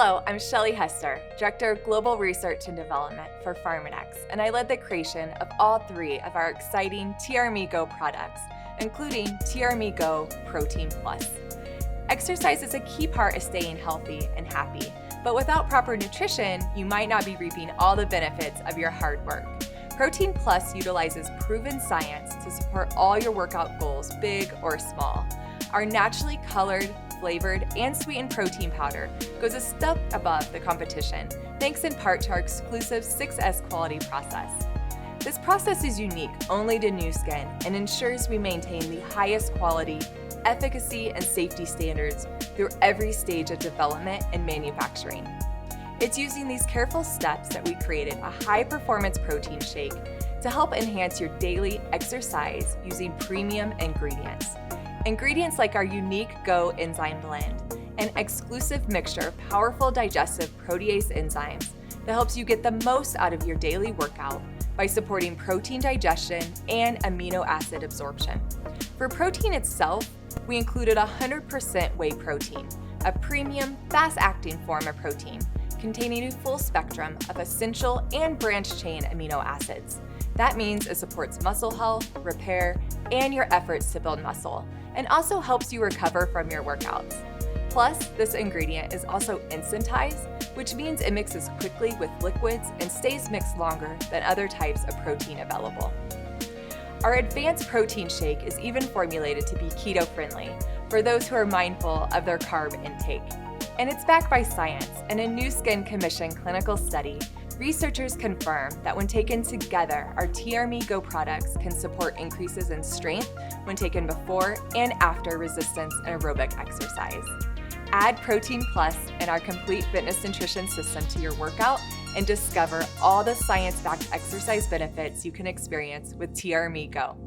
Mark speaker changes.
Speaker 1: Hello, I'm Shelly Hester, Director of Global Research and Development for Pharmanex, and I led the creation of all three of our exciting TRMe GO products, including TRMe GO Protein Plus. Exercise is a key part of staying healthy and happy, but without proper nutrition, you might not be reaping all the benefits of your hard work. Protein Plus utilizes proven science to support all your workout goals, big or small. Our naturally colored, flavored, and sweetened protein powder goes a step above the competition, thanks in part to our exclusive 6S quality process. This process is unique only to Nu Skin and ensures we maintain the highest quality, efficacy, and safety standards through every stage of development and manufacturing. It's using these careful steps that we created a high-performance protein shake to help enhance your daily exercise using premium ingredients. Ingredients like our unique GO Enzyme Blend, an exclusive mixture of powerful digestive protease enzymes that helps you get the most out of your daily workout by supporting protein digestion and amino acid absorption. For protein itself, we included 100% whey protein, a premium, fast-acting form of protein containing a full spectrum of essential and branched-chain amino acids. That means it supports muscle health, repair, and your efforts to build muscle, and also helps you recover from your workouts. Plus, this ingredient is also instantized, which means it mixes quickly with liquids and stays mixed longer than other types of protein available. Our advanced protein shake is even formulated to be keto-friendly for those who are mindful of their carb intake. And it's backed by science. In a Nu Skin Commission clinical study, researchers confirm that when taken together, our TRMe GO products can support increases in strength when taken before and after resistance and aerobic exercise. Add Protein Plus and our complete fitness nutrition system to your workout and discover all the science-backed exercise benefits you can experience with TRMe GO.